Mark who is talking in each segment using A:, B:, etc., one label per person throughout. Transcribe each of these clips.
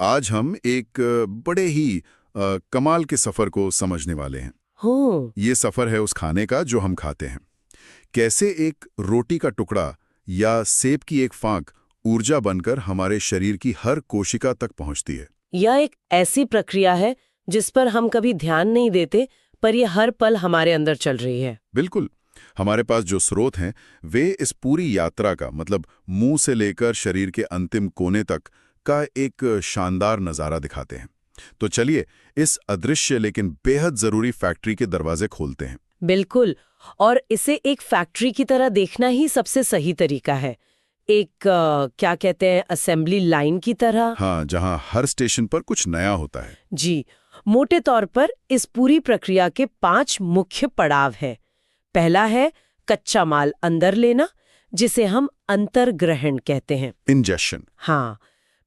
A: आज हम एक बड़े ही कमाल के सफर को समझने वाले हैं।
B: हो।
A: ये सफर है उस खाने का जो हम खाते हैं। कैसे एक रोटी का टुकड़ा या सेब की एक फांक ऊर्जा बनकर हमारे शरीर की हर कोशिका तक पहुंचती है।
B: यह एक ऐसी प्रक्रिया है जिस पर हम कभी ध्यान नहीं देते, पर यह हर पल हमारे अंदर चल रही है।
A: बिल्कुल। हमारे पास जो स्रोत हैं वे इस पूरी यात्रा का मतलब मुंह से लेकर शरीर के अंतिम कोने तक का एक शानदार नज़ारा दिखाते हैं। तो चलिए इस अदृश्य लेकिन बेहद जरूरी फैक्ट्री के दरवाजे खोलते हैं।
B: बिल्कुल। और इसे एक फैक्ट्री की तरह देखना ही सबसे सही तरीका है। एक क्या कहते हैं, असेंबली लाइन की तरह।
A: हाँ, जहां हर स्टेशन पर कुछ नया होता है।
B: जी। मोटे तौर पर इस पूरी प्रक्रिया के 5 मुख्य पड़ाव हैं। पहला है कच्चा माल अंदर लेना, जिसे हम अंतर्ग्रहण कहते हैं।
A: इंजेक्शन।
B: हाँ।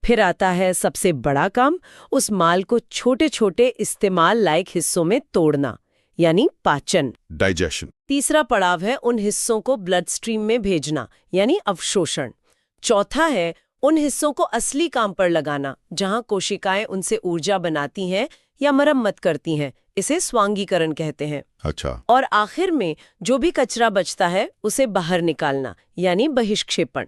B: फिर आता है सबसे बड़ा काम, उस माल को छोटे छोटे इस्तेमाल लायक हिस्सों में तोड़ना, यानी पाचन।
A: डाइजेशन।
B: तीसरा पड़ाव है उन हिस्सों को ब्लड स्ट्रीम में भेजना, यानी अवशोषण। चौथा है उन हिस्सों को असली काम पर लगाना, जहां कोशिकाएं उनसे ऊर्जा बनाती हैं या मरम्मत करती हैं। इसे स्वांगीकरण कहते हैं।
A: अच्छा।
B: और आखिर में जो भी कचरा बचता है उसे बाहर निकालना, यानी बहिष्क्षेपण।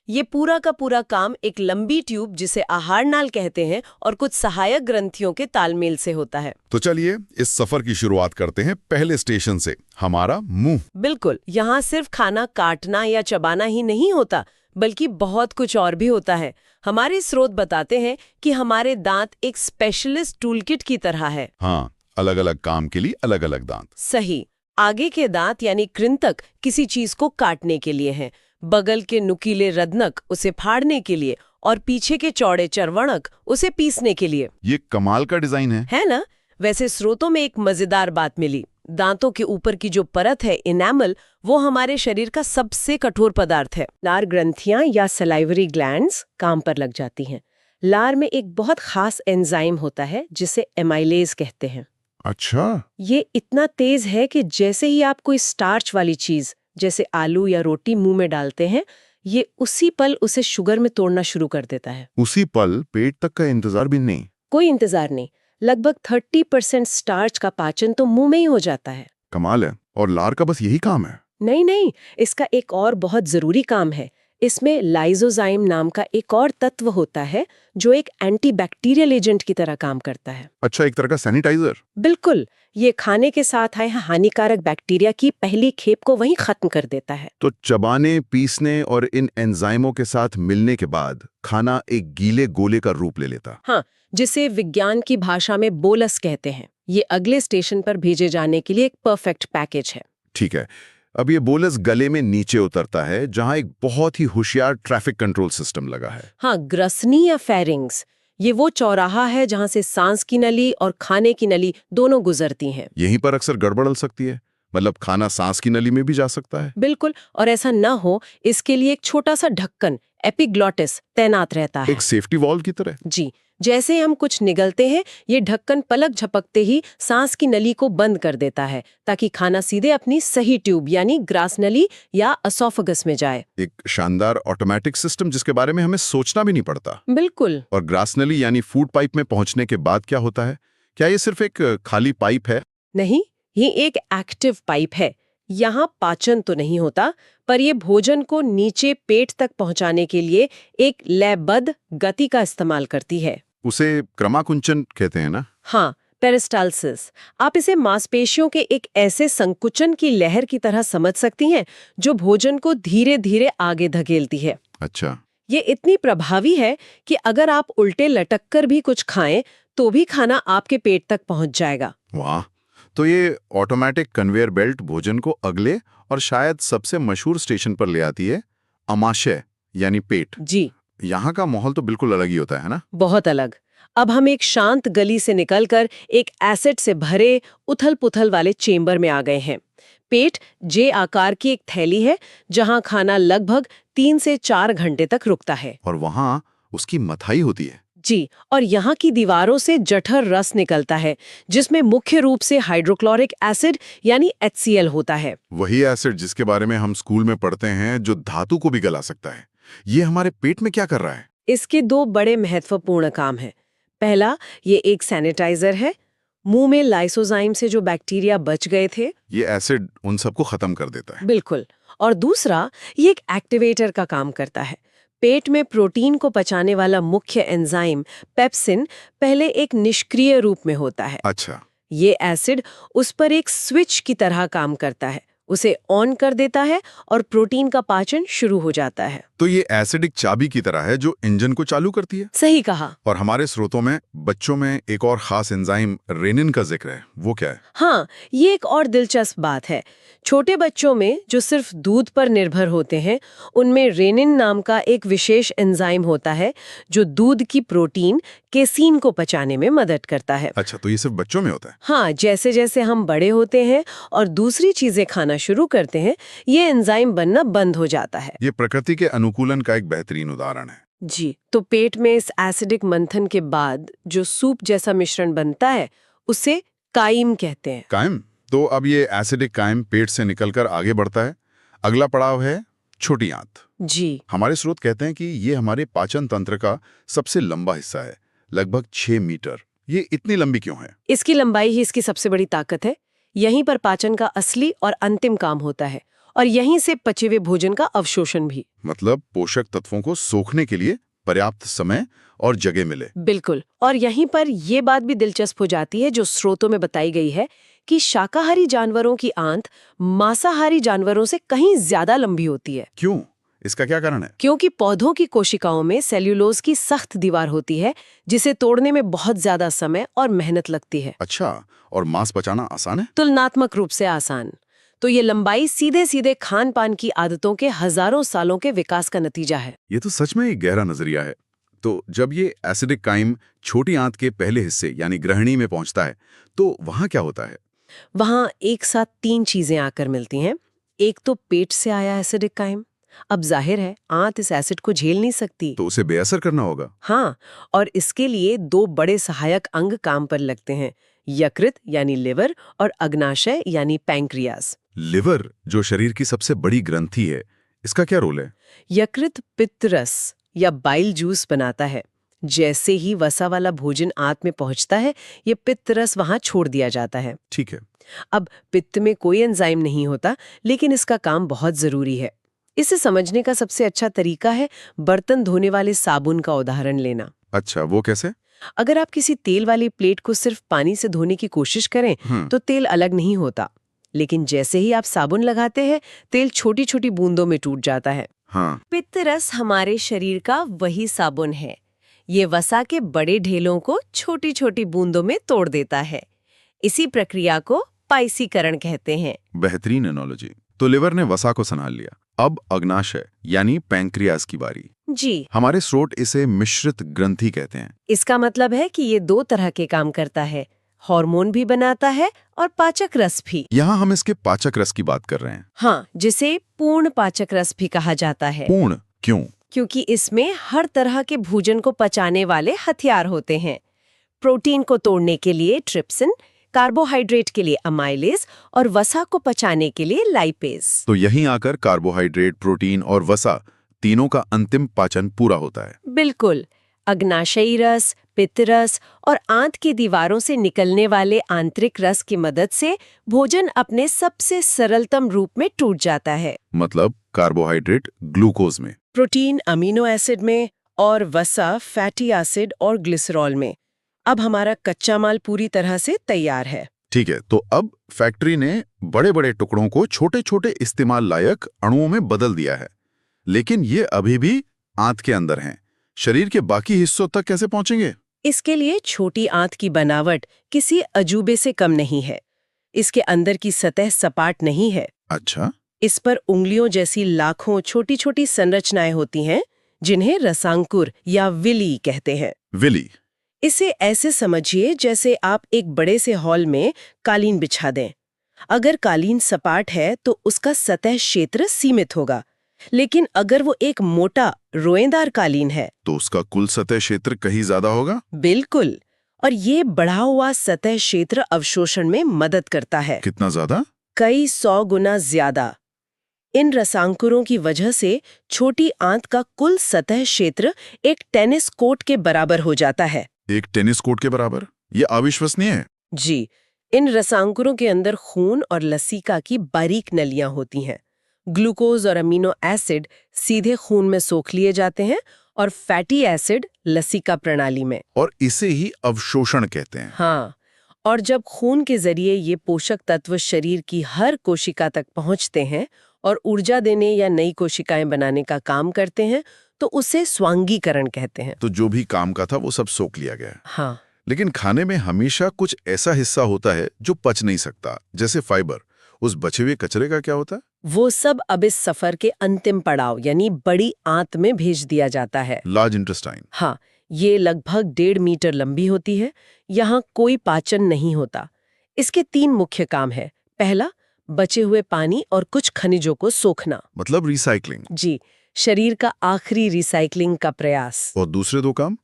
B: ये पूरा का पूरा काम एक लंबी ट्यूब, जिसे आहार नाल कहते हैं, और कुछ सहायक ग्रंथियों के तालमेल से होता है।
A: तो चलिए इस सफर की शुरुआत करते हैं पहले स्टेशन से, हमारा मुंह।
B: बिल्कुल। यहाँ सिर्फ खाना काटना या चबाना ही नहीं होता, बल्कि बहुत कुछ और भी होता है। हमारे स्रोत बताते हैं कि हमारे दांत एक स्पेशलिस्ट टूलकिट की तरह है।
A: हाँ, अलग अलग काम के लिए अलग अलग दांत।
B: सही। आगे के दांत यानी कृंतक किसी चीज को काटने के लिए हैं, बगल के नुकीले रत्नक उसे फाड़ने के लिए, और पीछे के चौड़े चर्वणक उसे पीसने के लिए।
A: ये कमाल का डिजाइन है
B: ना? वैसे स्रोतों में एक मजेदार बात मिली। दांतों के ऊपर की जो परत है, इनेमल, वो हमारे शरीर का सबसे कठोर पदार्थ है। लार ग्रंथियां या सलाइवरी ग्लैंड्स काम पर लग जाती हैं। लार में एक बहुत खास एंजाइम होता है जिसे एमाइलेज कहते हैं।
A: अच्छा।
B: ये इतना तेज है कि जैसे ही आप कोई स्टार्च वाली चीज जैसे आलू या रोटी मुंह में डालते हैं, ये उसी पल उसे शुगर में तोड़ना शुरू कर देता है।
A: उसी पल? पेट तक का इंतजार भी नहीं?
B: कोई इंतजार नहीं। लगभग 30% स्टार्च का पाचन तो मुंह में ही हो जाता है।
A: कमाल है। और लार का बस यही काम है?
B: नहीं नहीं, इसका एक और बहुत जरूरी काम है। इसमें लाइजोजाइम नाम का एक और तत्व होता है जो एक एंटीबैक्टीरियल एजेंट की तरह काम करता है।
A: अच्छा, एक तरह का सैनिटाइजर।
B: बिल्कुल। ये खाने के साथ आए हानिकारक बैक्टीरिया की पहली खेप को वहीं खत्म कर देता है।
A: तो चबाने, पीसने और इन एंजाइमों के साथ मिलने के बाद खाना एक गीले गोले का रूप ले लेता।
B: हाँ, जिसे विज्ञान की भाषा में बोलस कहते हैं। ये अगले स्टेशन पर भेजे जाने के लिए एक परफेक्ट पैकेज है।
A: ठीक है। अब ये बोलस गले में नीचे उतरता है, जहां एक बहुत ही होशियार ट्रैफिक कंट्रोल सिस्टम लगा है।
B: हाँ, ग्रसनी या फेरिंग्स, ये वो चौराहा है जहां से सांस की नली और खाने की नली दोनों गुजरती हैं।
A: यहीं पर अक्सर गड़बड़ सकती है, मतलब खाना सांस की नली में भी जा सकता है।
B: बिल्कुल। और ऐसा न हो, इसके लिए एक छोटा सा ढक्कन, एपिग्लॉटिस, तैनात रहता है।
A: एक सेफ्टी वॉल्व की तरह।
B: जी। जैसे हम कुछ निगलते हैं, ये ढक्कन पलक झपकते ही सांस की नली को बंद कर देता है, ताकि खाना सीधे अपनी सही ट्यूब यानी ग्रास नली या असोफेगस में जाए।
A: एक शानदार ऑटोमेटिक सिस्टम जिसके बारे में हमें सोचना भी नहीं पड़ता।
B: बिल्कुल।
A: और ग्रास नली यानी फूड पाइप में पहुंचने के बाद क्या होता है? क्या ये सिर्फ एक खाली पाइप है?
B: नहीं, ये एक एक्टिव पाइप है। यहाँ पाचन तो नहीं होता, पर ये भोजन को नीचे पेट तक पहुंचाने के लिए एक लयबद्ध गति का इस्तेमाल करती है।
A: उसे क्रमाकुंचन कहते हैं ना?
B: हाँ, पेरिस्टालसिस। आप इसे मांसपेशियों के एक ऐसे संकुचन की लहर की तरह समझ सकती हैं, जो भोजन को धीरे धीरे आगे धकेलती है।
A: अच्छा।
B: ये इतनी प्रभावी है कि अगर आप उल्टे लटक कर भी कुछ खाएं, तो भी खाना आपके पेट तक पहुंच जाएगा।
A: वाह। तो ये ऑटोमेटिक कन्वेयर बेल्ट भोजन को अगले और शायद सबसे मशहूर स्टेशन पर ले आती है, अमाशय यानी पेट।
B: जी।
A: यहाँ का माहौल तो बिल्कुल अलग ही होता है ना?
B: बहुत अलग। अब हम एक शांत गली से निकलकर एक एसिड से भरे उथल-पुथल वाले चेंबर में आ गए हैं। पेट जे आकार की एक थैली है, जहां खाना लगभग 3 से 4 घंटे तक रुकता है।
A: और वहाँ उसकी मथाई होती है।
B: जी। और यहाँ की दीवारों से जठर रस निकलता है, जिसमें मुख्य रूप से हाइड्रोक्लोरिक एसिड यानी HCl होता है।
A: वही एसिड जिसके बारे में हम स्कूल में पढ़ते हैं, जो धातु को भी गला सकता है। ये हमारे पेट में क्या कर रहा है?
B: इसके 2 बड़े महत्वपूर्ण काम हैं। पहला, ये एक सैनिटाइजर है। मुंह में लाइसोजाइम से जो बैक्टीरिया बच गए थे,
A: ये एसिड उन सबको खत्म कर देता है।
B: बिल्कुल। और दूसरा, ये एक एक्टिवेटर का काम करता है। पेट में प्रोटीन को पचाने वाला मुख्य एंजाइम पेप्सिन पहले एक निष्क्रिय रूप में होता है।
A: अच्छा,
B: ये एसिड उस पर एक स्विच की तरह काम करता है, उसे ऑन कर देता है और प्रोटीन का पाचन शुरू हो जाता है।
A: तो ये एसिड एक चाबी की तरह है जो इंजन को चालू करती है।
B: सही कहा।
A: और हमारे स्रोतों में बच्चों में एक और खास एंजाइम रेनिन का जिक्र है, वो क्या है?
B: हाँ, ये एक और दिलचस्प बात है। छोटे बच्चों में जो सिर्फ दूध पर निर्भर होते हैं, उनमें रेनिन नाम का एक विशेष एंजाइम होता है जो दूध की प्रोटीन केसीन को पचाने में मदद करता है।
A: अच्छा, तो ये सिर्फ बच्चों में होता है?
B: हाँ, जैसे जैसे हम बड़े होते हैं और दूसरी चीजें खाना शुरू करते हैं, ये एंजाइम बनना बंद हो जाता है।
A: ये प्रकृति के अनुकूलन का एक बेहतरीन उदाहरण है।
B: जी, तो पेट में इस एसिडिक मंथन के बाद जो सूप जैसा मिश्रण बनता है, उसे काइम कहते हैं।
A: कायम? तो अब ये एसिडिक कायम पेट से निकलकर आगे बढ़ता है। अगला पड़ाव है छोटी आंत।
B: जी,
A: हमारे स्रोत कहते हैं कि ये हमारे पाचन तंत्र का सबसे लंबा हिस्सा है, लगभग 6 मीटर। ये इतनी लंबी क्यों है?
B: इसकी लंबाई ही इसकी सबसे बड़ी ताकत है। यहीं पर पाचन का असली और अंतिम काम होता है और यहीं से पचे हुए भोजन का अवशोषण भी।
A: मतलब पोषक तत्वों को सोखने के लिए पर्याप्त समय और जगह मिले।
B: बिल्कुल। और यहीं पर ये बात भी दिलचस्प हो जाती है जो स्रोतों में बताई गई है कि शाकाहारी जानवरों की आंत मांसाहारी जानवरों से कहीं ज्यादा लंबी होती है।
A: क्यों? इसका क्या कारण है?
B: क्योंकि पौधों की कोशिकाओं में सेल्यूलोज की सख्त दीवार होती है, जिसे तोड़ने में बहुत ज्यादा समय और मेहनत लगती है।
A: अच्छा, और मांस पचाना आसान है?
B: तुलनात्मक रूप से आसान। तो ये लंबाई सीधे सीधे खान पान की आदतों के हजारों सालों के विकास का नतीजा है।
A: ये तो सच में एक गहरा नजरिया है। तो जब ये एसिडिक काइम छोटी आंत के पहले हिस्से यानी ग्रहणी में पहुंचता है, तो वहां क्या होता है?
B: वहां एक साथ 3 चीजें आकर मिलती हैं। एक तो पेट से आया एसिडिक काइम। अब जाहिर है आंत इस एसिड को झेल नहीं सकती।
A: तो उसे बेअसर करना होगा।
B: हाँ, और इसके लिए 2 बड़े सहायक अंग काम पर लगते हैं, यकृत यानी लिवर और अग्नाशय यानी पैंक्रियास।
A: लिवर, जो शरीर की सबसे बड़ी ग्रंथि है, इसका क्या रोल है?
B: यकृत पित्त रस या बाइल जूस बनाता है। जैसे ही वसा वाला भोजन आंत में पहुंचता है, ये पित्त रस वहां छोड़ दिया जाता है।
A: ठीक है।
B: अब पित्त में कोई एंजाइम नहीं होता, लेकिन इसका काम बहुत जरूरी है। इसे समझने का सबसे अच्छा तरीका है बर्तन धोने वाले साबुन का उदाहरण लेना।
A: अच्छा, वो कैसे?
B: अगर आप किसी तेल वाली प्लेट को सिर्फ पानी से धोने की कोशिश करें तो तेल अलग नहीं होता, लेकिन जैसे ही आप साबुन लगाते हैं, तेल छोटी छोटी बूंदों में टूट जाता है।
A: हाँ।
B: पित्त रस हमारे शरीर का वही साबुन है। ये वसा के बड़े ढेलों को छोटी छोटी बूंदों में तोड़ देता है। इसी प्रक्रिया को पाइसीकरण कहते हैं।
A: बेहतरीन एनालॉजी। तो लिवर ने वसा को संभाल लिया, अब अग्नाशय यानी पैंक्रियास की बारी।
B: जी,
A: हमारे स्रोत इसे मिश्रित ग्रंथि कहते हैं।
B: इसका मतलब है कि ये 2 तरह के काम करता है, हार्मोन भी बनाता है और पाचक रस भी।
A: यहाँ हम इसके पाचक रस की बात कर रहे हैं।
B: हाँ, जिसे पूर्ण पाचक रस भी कहा जाता है।
A: पूर्ण क्यों?
B: क्योंकि इसमें हर तरह के भोजन को पचाने वाले हथियार होते हैं। प्रोटीन को तोड़ने के लिए ट्रिप्सिन, कार्बोहाइड्रेट के लिए अमाइलेज और वसा को पचाने के लिए लाइपेज।
A: तो यहीं आकर कार्बोहाइड्रेट, प्रोटीन और वसा तीनों का अंतिम पाचन पूरा होता है।
B: बिल्कुल। अग्नाशयी रस, पित्त रस और आंत की दीवारों से निकलने वाले आंतरिक रस की मदद से भोजन अपने सबसे सरलतम रूप में टूट जाता है।
A: मतलब कार्बोहाइड्रेट ग्लूकोज में,
B: प्रोटीन अमीनो एसिड में और वसा फैटी एसिड और ग्लिसरॉल में। अब हमारा कच्चा माल पूरी तरह से तैयार है।
A: ठीक है। तो अब फैक्ट्री ने बड़े बड़े टुकड़ों को छोटे छोटे इस्तेमाल लायक अणुओं में बदल दिया है, लेकिन ये अभी भी आंत के अंदर हैं। शरीर के बाकी हिस्सों तक कैसे पहुंचेंगे?
B: इसके लिए छोटी आंत की बनावट किसी अजूबे से कम नहीं है। इसके अंदर की सतह सपाट नहीं है।
A: अच्छा।
B: इस पर उंगलियों जैसी लाखों छोटी छोटी संरचनाएं होती हैं, जिन्हें रसांकुर या विली कहते हैं।
A: विली?
B: इसे ऐसे समझिए जैसे आप एक बड़े से हॉल में कालीन बिछा दें। अगर कालीन सपाट है तो उसका सतह क्षेत्र सीमित होगा, लेकिन अगर वो एक मोटा रोएंदार कालीन है
A: तो उसका कुल सतह क्षेत्र कहीं ज्यादा होगा।
B: बिल्कुल। और ये बढ़ा हुआ सतह क्षेत्र अवशोषण में मदद करता है।
A: कितना ज्यादा?
B: कई 100 गुना ज्यादा। इन रसांकुरों की वजह से छोटी आंत का कुल सतह क्षेत्र एक टेनिस कोर्ट के बराबर हो जाता है।
A: एक टेनिस कोर्ट के बराबर? ये अविश्वसनीय है।
B: जी, इन रसांकुरों के अंदर खून और लसिका की बारीक नलियां होती हैं। ग्लूकोज और अमीनो एसिड सीधे खून में सोख लिए जाते हैं और फैटी एसिड लसिका प्रणाली में।
A: और इसे ही अवशोषण कहते हैं।
B: हाँ, और जब खून के जरिए ये पोषक तत्व शरीर की हर कोशिका तक पहुंचते हैं और ऊर्जा देने या नई कोशिकाएं बनाने का काम करते हैं, तो उसे स्वांगीकरण कहते हैं।
A: तो जो भी काम का था वो सब सोख लिया गया।
B: हाँ,
A: लेकिन खाने में हमेशा कुछ ऐसा हिस्सा होता है जो पच नहीं सकता, जैसे फाइबर। उस बचे हुए कचरे का क्या होता है?
B: वो सब अब इस सफर के अंतिम पड़ाव यानी बड़ी आंत में भेज दिया जाता है।
A: Large intestine.
B: हाँ, ये लगभग 1.5 मीटर लंबी होती है। यहाँ कोई पाचन नहीं होता। इसके 3 मुख्य काम है। पहला, बचे हुए पानी और कुछ खनिजों को सोखना।
A: मतलब रिसाइकलिंग।
B: जी, शरीर का आखिरी रिसाइकलिंग का प्रयास।
A: और दूसरे 2 काम?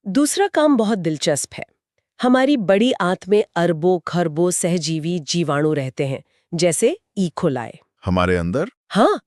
B: दूसरा काम बहुत दिलचस्प है। हमारी बड़ी आंत में अरबों खरबों सहजीवी जीवाणु रहते हैं, जैसे इकोलाई।
A: हमारे अंदर?
B: हाँ,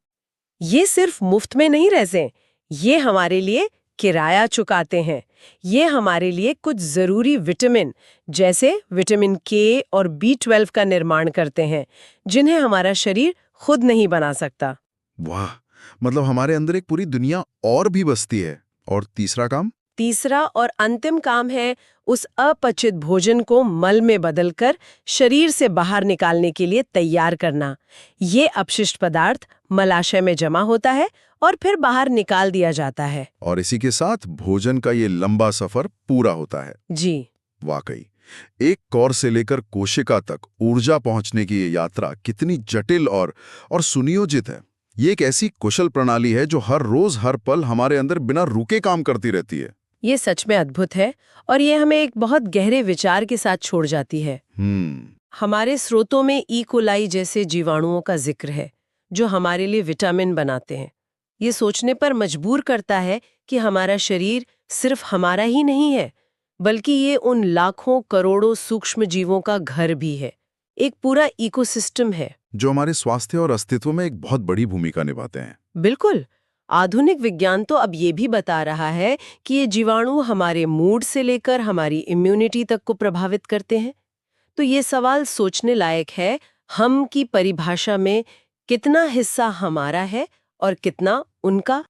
B: ये सिर्फ मुफ्त में नहीं रहते, ये हमारे लिए किराया चुकाते हैं। ये हमारे लिए कुछ जरूरी विटामिन जैसे विटामिन के और B12 का निर्माण करते हैं, जिन्हें हमारा शरीर खुद नहीं बना सकता।
A: वाह, मतलब हमारे अंदर एक पूरी दुनिया और भी बसती है। और तीसरा काम?
B: तीसरा और अंतिम काम है उस अपचित भोजन को मल में बदलकर शरीर से बाहर निकालने के लिए तैयार करना। ये अपशिष्ट पदार्थ मलाशय में जमा होता है और फिर बाहर निकाल दिया जाता है।
A: और इसी के साथ भोजन का ये लंबा सफर पूरा होता है।
B: जी,
A: वाकई, एक कौर से लेकर कोशिका तक ऊर्जा पहुंचने की ये यात्रा कितनी जटिल और सुनियोजित है। ये एक ऐसी कुशल प्रणाली है जो हर रोज हर पल हमारे अंदर बिना रुके काम करती रहती है।
B: ये सच में अद्भुत है और ये हमें एक बहुत गहरे विचार के साथ छोड़ जाती है। हमारे स्रोतों में ई कोलाई जैसे जीवाणुओं का जिक्र है जो हमारे लिए विटामिन बनाते हैं। ये सोचने पर मजबूर करता है कि हमारा शरीर सिर्फ हमारा ही नहीं है, बल्कि ये उन लाखों करोड़ों सूक्ष्म जीवों का घर भी है। एक पूरा इकोसिस्टम है
A: जो हमारे स्वास्थ्य और अस्तित्व में एक बहुत बड़ी भूमिका निभाते हैं।
B: बिल्कुल। आधुनिक विज्ञान तो अब ये भी बता रहा है कि ये जीवाणु हमारे मूड से लेकर हमारी इम्यूनिटी तक को प्रभावित करते हैं। तो ये सवाल सोचने लायक है, हम की परिभाषा में कितना हिस्सा हमारा है और कितना उनका।